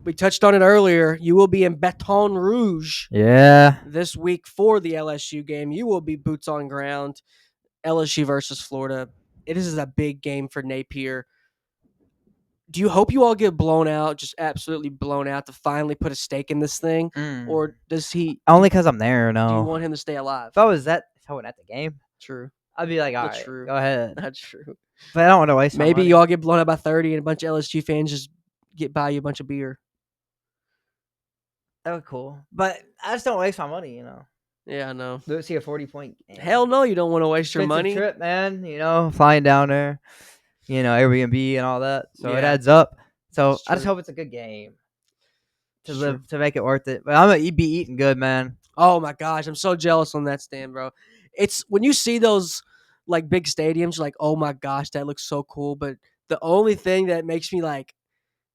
we touched on it earlier. You will be in Baton Rouge this week for the LSU game. You will be boots on ground, LSU versus Florida. It is a big game for Napier. Do you hope you all get blown out, just absolutely blown out, to finally put a stake in this thing? Or does he... Only because I'm there, no. Do you want him to stay alive? If I wasn't at the game, true. I'd be like, all right, true. Go ahead. That's true. But I don't want to waste my money. Maybe y'all get blown out by 30 and a bunch of LSU fans just buy you a bunch of beer. That would be cool. But I just don't waste my money, Yeah, I know. Let's see a 40-point game. Hell no, you don't want to waste your money. Trip, man, flying down there. Airbnb and all that. So it adds up. So I just hope it's a good game to make it worth it. But I'm going to be eating good, man. Oh, my gosh. I'm so jealous on that stand, bro. It's when you see those big stadiums, you're like, oh, my gosh, that looks so cool. But the only thing that makes me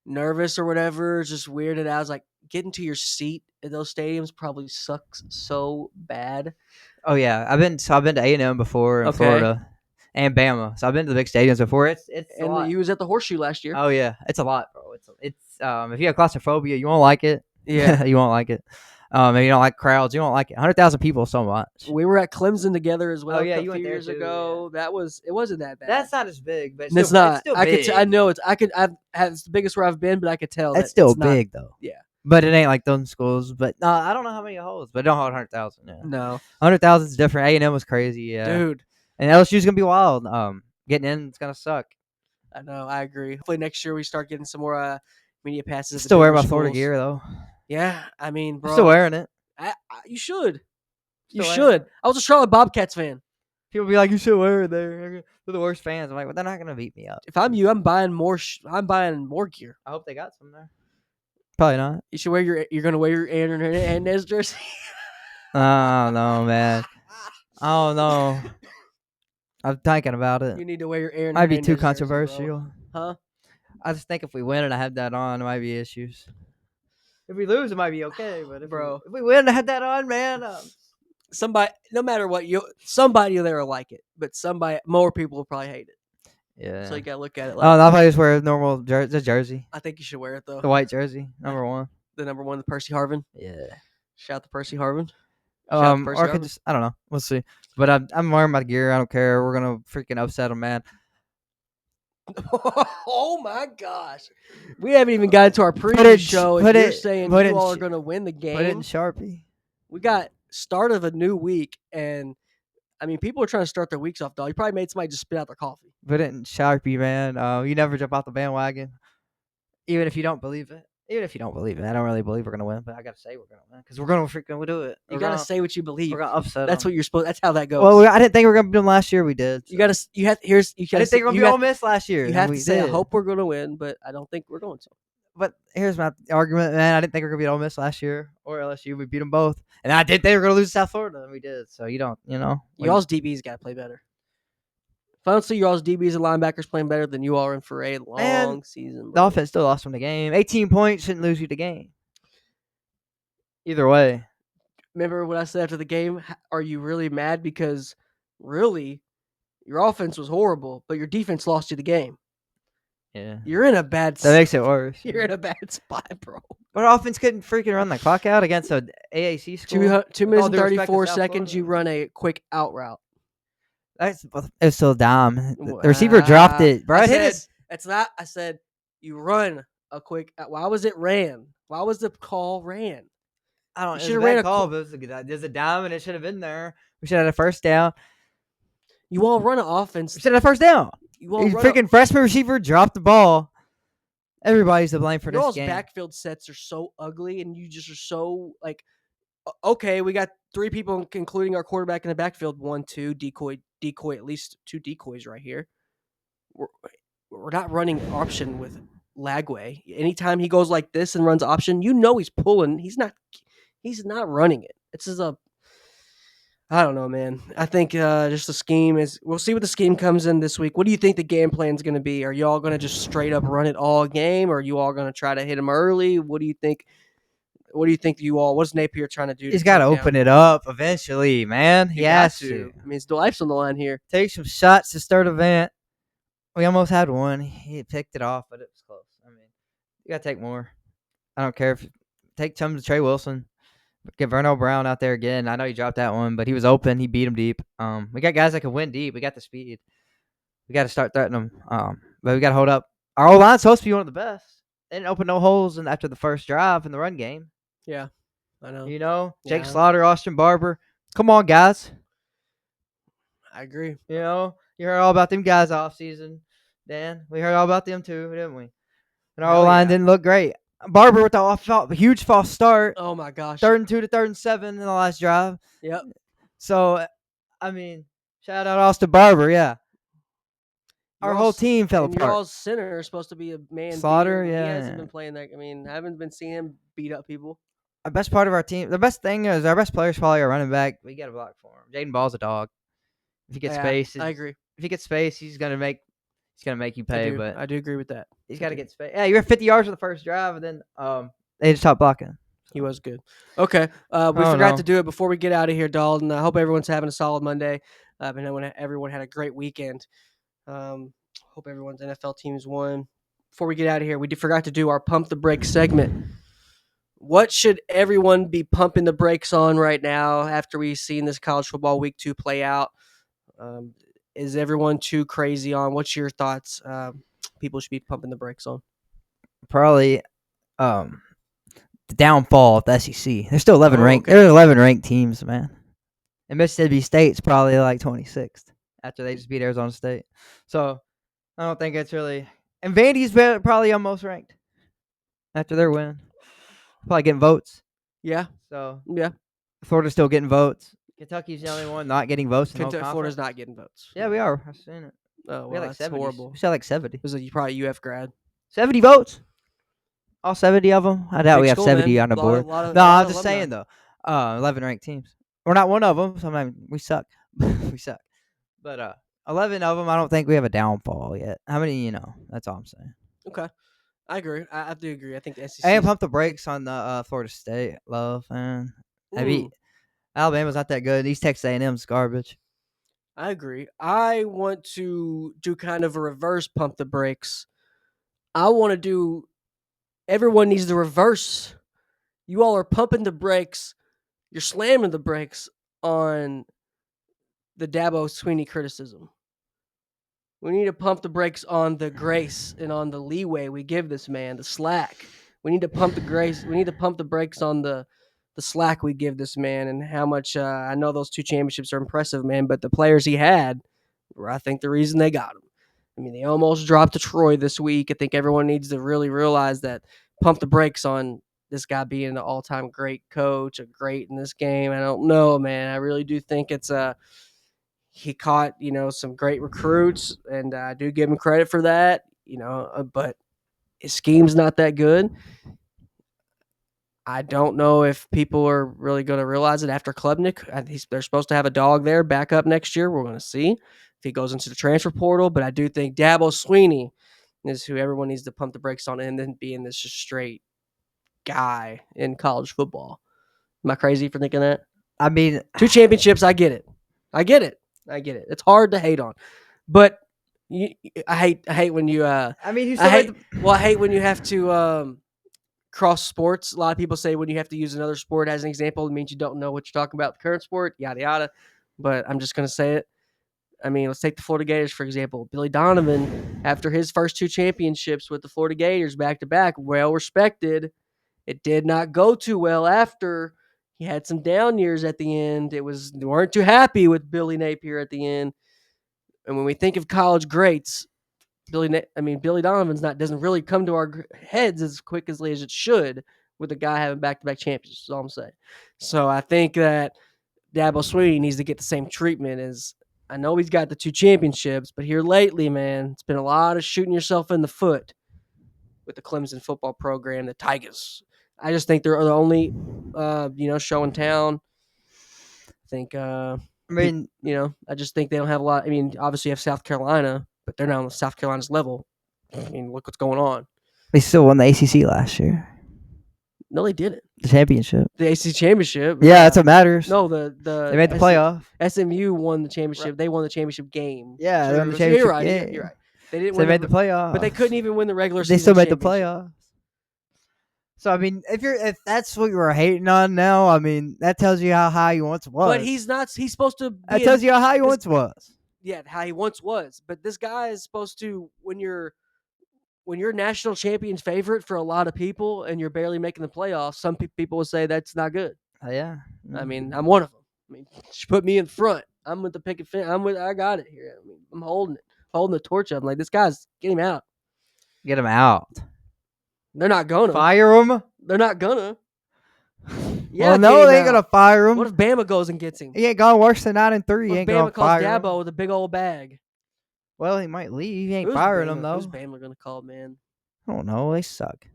nervous or whatever is just weirded out. Is getting to your seat in those stadiums probably sucks so bad. Oh, yeah. I've been to A&M before in Florida. And Bama, so I've been to the big stadiums before. It's a lot. You was at the Horseshoe last year. Oh yeah, it's a lot, bro. It's if you have claustrophobia, you won't like it. Yeah, you won't like it. If you don't like crowds, you won't like it. 100,000 people, so much. We were at Clemson together as well. Oh yeah, a few years ago. Yeah. It wasn't that bad. That's not as big, but it's not. It's still big. I know it's. It's the biggest where I've been, but I could tell it's still big though. Yeah, but it ain't like those schools. But no, I don't know how many it holds, but it don't hold 100,000. Yeah, No, 100,000 is different. A&M was crazy, yeah, dude. and LSU's gonna be wild. Getting in, it's gonna suck. I know. I agree. Hopefully next year we start getting some more media passes. At the Still wearing bigger my Florida schools. gear though. Yeah, I mean, I'm bro, still wearing it. you should. You Still wearing should. it. I was a Charlotte Bobcats fan. People be like, "You should wear it." They're the worst fans. I'm like, well, they're not gonna beat me up. If I'm you, I'm buying more. I'm buying more gear. I hope they got some there. Probably not. You should wear your. You're gonna wear your Aaron Hernandez jersey. I don't know, man. I don't know. I'm thinking about it. You need to wear your Aaron. Might be too Hernandez jersey, bro. controversial. Huh? I just think if we win and I have that on, there might be issues. If we lose, it might be okay. But if Bro. if we win and I have that on, man, Somebody, no matter what, somebody there will like it, but more people will probably hate it. yeah. So you gotta look at it Oh, like. no, I'll probably just wear a normal jersey, I think you should wear it though. the white jersey, number 1. The number one, the Percy Harvin. Yeah. Shout out to Percy Harvin. Shout out to Percy Or I could Harvin. just, I don't know. We'll see. But I'm wearing my gear. I don't care. We're gonna freaking upset them, man. Oh my gosh, we haven't even gotten to our it preview in- show. put And you're it- saying put it you in all are sh- going to win the Put it in game. Sharpie. We got start of a new week, and I mean, people are trying to start their weeks off. Dog, you probably made somebody just spit out their coffee. Put it in Sharpie, man. You never jump off the bandwagon, even if you don't believe it. Even if you don't believe it, I don't really believe we're gonna win, but I gotta say we're gonna win because we're gonna freaking do it. You gotta say what you believe. We're gonna upset. That's what you're supposed. That's how that goes. Well, I didn't think we were gonna beat them last year. We did. You gotta. You have. Here's. You I gotta. didn't think we were you gonna be have, Ole Miss last year. you have and to we say, I did. hope we're gonna win, but I don't think we're going to. But here's my argument, man. I didn't think we were gonna beat Ole Miss last year or LSU. We beat them both, and I did think we were gonna lose to South Florida, and we did. So you don't, Y'all's DBs gotta play better. If I don't see y'all's DBs and linebackers playing better than you all are in for a long season. the Bro. offense still lost from the game. 18 points shouldn't lose you the game. Either way. Remember what I said after the game? Are you really mad because really your offense was horrible, but your defense lost you the game? Yeah. You're in a bad. That makes it worse. You're in a bad spot, bro. Our offense couldn't freaking run the clock out against an AAC school. 2 minutes all and due respect to 34 South seconds. Florida. You run a quick out route. It's still dumb. The receiver dropped it, bro. That's not. I said you run a quick. Why was it ran? Why was the call ran? I don't know. You It should've was a ran bad a call, but there's a dime, and it should have been there. We should have had a first down. You all run an offense. We should have had a first down. You all run Freaking freshman receiver dropped the ball. Everybody's to blame for this y'all's game. backfield sets are so ugly, and you just are so like. Okay, we got 3 people, including our quarterback in the backfield. 1, 2 decoy, at least 2 decoys right here. We're not running option with Lagway. Anytime he goes like this and runs option, he's pulling. He's not running it. It's just I don't know, man. I think just the scheme is. We'll see what the scheme comes in this week. What do you think the game plan is going to be? Are y'all going to just straight up run it all game, or are you all going to try to hit him early? What do you think? What's Napier trying to do? He's got to open it up eventually, man. He has to. I mean, his life's on the line here. Take some shots to start a event. We almost had one. He picked it off, but it was close. I mean, you got to take more. I don't care if take some to Trey Wilson. Get Verno Brown out there again. I know he dropped that one, but he was open. He beat him deep. We got guys that can win deep. We got the speed. We got to start threatening them. But we got to hold up. Our O-line's supposed to be one of the best. They didn't open no holes after the first drive in the run game. Yeah, I know. Jake Yeah. Slaughter, Austin Barber. Come on, guys. I agree. You heard all about them guys off season. Dan, we heard all about them too, didn't we? And our Hell O-line yeah. didn't look great. Barber with the huge false start. Oh my gosh. 3rd and 2 to 3rd and 7 in the last drive. Yep. So, I mean, shout out Austin Barber, yeah. Our whole team fell apart. Y'all's center is supposed to be a man. Slaughter, beater. yeah. He hasn't been playing that. I mean, I haven't been seeing him beat up people. Our best part of our team, the best thing is our best player is probably our running back. We got to block for him. Jaden Ball's a dog. If he gets space, I agree. If he gets space, he's gonna make you pay. But I do agree with that. he's got to get space. Yeah, you were 50 yards for the first drive, and then they just stopped blocking. He was good. Okay, we forgot to do it before we get out of here, Dalton. I hope everyone's having a solid Monday. And everyone had a great weekend. Hope everyone's NFL teams won. Before we get out of here, we forgot to do our pump the brakes segment. What should everyone be pumping the brakes on right now after we've seen this college football week 2 play out? Is everyone too crazy on? What's your thoughts? People should be pumping the brakes on. Probably, the downfall of the SEC. There's still 11 ranked. Okay. There's 11 ranked teams, man. And Mississippi State's probably like 26th after they just beat Arizona State. So I don't think it's really. And Vandy's probably almost ranked after their win. Probably getting votes. Yeah. So Yeah. Florida's still getting votes. Kentucky's the only one not getting votes. In the whole Florida's conference. not getting votes. Yeah, we are. I've seen it. Oh, We had well, like that's 70. horrible. We said like 70. It was probably UF grad. 70 votes. All 70 of them. I doubt Big we have school, 70 man. on the board. Lot of No, I'm alumni. just saying though. 11 ranked teams. We're not one of them. Sometimes we suck. We suck. But 11 of them, I don't think we have a downfall yet. How many? That's all I'm saying. Okay. I agree. I do agree. I think the SEC. And pump the brakes on the Florida State love, man. Alabama's not that good. East Texas A&M's garbage. I agree. I want to do kind of a reverse pump the brakes. I want to do. Everyone needs the reverse. You all are pumping the brakes. You're slamming the brakes on the Dabo Swinney criticism. We need to pump the brakes on the grace and on the leeway we give this man, the slack. We need to pump the grace. We need to pump the brakes on the slack we give this man and how much. I know those 2 championships are impressive, man, but the players he had were, I think, the reason they got him. I mean, they almost dropped to Troy this week. I think everyone needs to really realize that. Pump the brakes on this guy being an all-time great coach, a great in this game. I don't know, man. I really do think it's he caught, some great recruits, and I do give him credit for that, but his scheme's not that good. I don't know if people are really going to realize it after Klubnik. They're supposed to have a dog there back up next year. We're going to see if he goes into the transfer portal, but I do think Dabo Swinney is who everyone needs to pump the brakes on and then being this just straight guy in college football. Am I crazy for thinking that? I mean, 2 championships, I get it. It's hard to hate on, but I hate when you. I mean, I hate when you have to cross sports. A lot of people say when you have to use another sport as an example, it means you don't know what you're talking about the current sport, yada yada. But I'm just gonna say it. I mean, let's take the Florida Gators for example. Billy Donovan, after his first 2 championships with the Florida Gators back to back, well respected. It did not go too well after. He had some down years at the end. They weren't too happy with Billy Napier at the end. And when we think of college greats, Billy Donovan's doesn't really come to our heads as quickly as it should with a guy having back-to-back championships. That's all I'm saying. So I think that Dabo Swinney needs to get the same treatment as I know he's got the 2 championships, but here lately, man, it's been a lot of shooting yourself in the foot with the Clemson football program, the Tigers. I just think they're the only, show in town. I think, I just think they don't have a lot. I mean, obviously you have South Carolina, but they're not on South Carolina's level. I mean, look what's going on. They still won the ACC last year. No, they didn't. The championship. The ACC championship. Yeah, that's what matters. No, they made the playoff. SMU won the championship. Right. They won the championship game. Yeah, they won the championship game. You're right. They didn't. So they made the playoff, but they couldn't even win the regular season. They still made the playoffs. So I mean, if that's what you were hating on now, I mean that tells you how high he once was. But he's not. He's supposed to. That tells you how high he once was. Yeah, how he once was. But this guy is supposed to when you're national champions favorite for a lot of people and you're barely making the playoffs. Some people will say that's not good. Yeah. I mean, I'm one of them. I mean, she put me in front. I'm with the picket fence. I got it here. I mean, I'm holding the torch up. I'm like, this guy's get him out. Get him out. They're not gonna fire him. They're not gonna. Yeah, well, no, they ain't gonna fire him. What if Bama goes and gets him? He ain't gone worse than 9-3. He ain't gonna fire him. Bama calls Dabo with a big old bag. Well, he might leave. He ain't firing him though. Who's Bama gonna call, man? I don't know. They suck.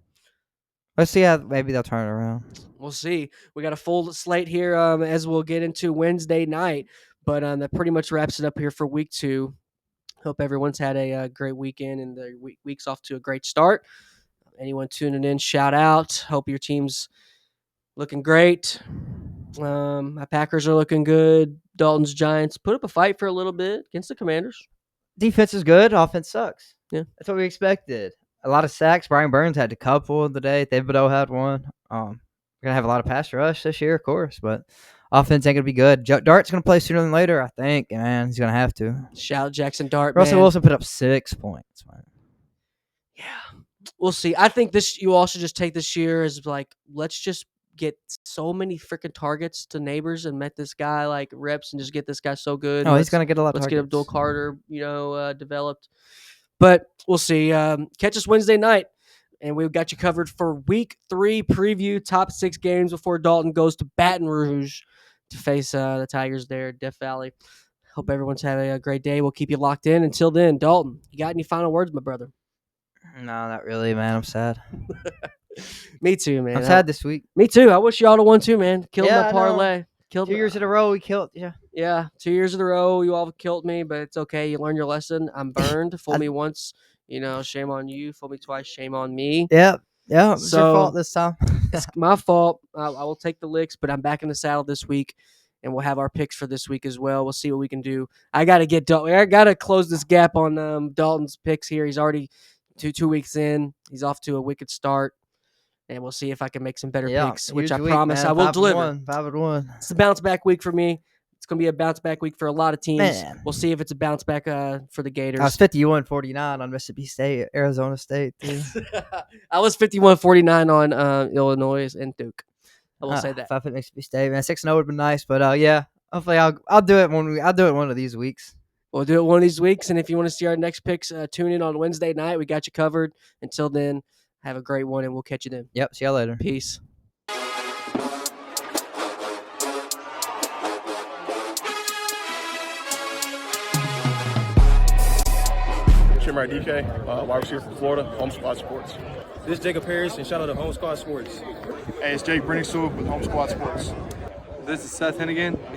Let's see how maybe they'll turn it around. We'll see. We got a full slate here as we'll get into Wednesday night, but that pretty much wraps it up here for week 2. Hope everyone's had a great weekend and the week's off to a great start. Anyone tuning in, shout out. Hope your team's looking great. My Packers are looking good. Dalton's Giants put up a fight for a little bit against the Commanders. Defense is good. Offense sucks. Yeah. That's what we expected. A lot of sacks. Brian Burns had a couple of the day. Thibodeau had one. We're going to have a lot of pass rush this year, of course, but offense ain't going to be good. Dart's going to play sooner than later, I think, man. He's going to have to. Shout out Jackson Dart, Russell man. Wilson put up 6 points, man. Yeah. we'll see. I think you all should just take this year as like, let's just get so many freaking targets to neighbors and met this guy like reps and just get this guy so good. Oh, he's gonna get a lot of Let's get targets. Abdul Carter, developed. But we'll see. Catch us Wednesday night, and we've got you covered for Week 3 preview, top 6 games before Dalton goes to Baton Rouge to face the Tigers there at Death Valley. Hope everyone's having a great day. We'll keep you locked in. Until then, Dalton, you got any final words, my brother? No, not really, man. I'm sad. Me too, man. I'm sad this week. Me too. I wish y'all had won too, man. Killed Yeah, my I know. parlay. 2 years in a row, we killed. Yeah. Yeah, 2 years in a row, you all killed me, but it's okay. You learned your lesson. I'm burned. Fool me once, shame on you. Fool me twice, shame on me. Yeah. It was your fault this time. It's my fault. I will take the licks, but I'm back in the saddle this week, and we'll have our picks for this week as well. We'll see what we can do. I got to close this gap on Dalton's picks here. He's already 2 weeks in. He's off to a wicked start. And we'll see if I can make some better picks, which I promise I will deliver. 5-1. It's a bounce back week for me. It's going to be a bounce back week for a lot of teams. Man. We'll see if it's a bounce back for the Gators. I was 51-49 on Mississippi State, Arizona State. Too. I was 51-49 on Illinois and Duke. I will say that. If I put Mississippi State, man, 6-0 would have been nice, but yeah, hopefully I'll do it one of these weeks. We'll do it one of these weeks, and if you want to see our next picks, tune in on Wednesday night. We got you covered. Until then, have a great one, and we'll catch you then. Yep, see you later. Peace. Shimmer DK, wide receiver from Florida, Home Squad Sports. This is Jacob Harris, and shout out to Home Squad Sports. Hey, it's Jake Brenningstool with Home Squad Sports. This is Seth Hennigan,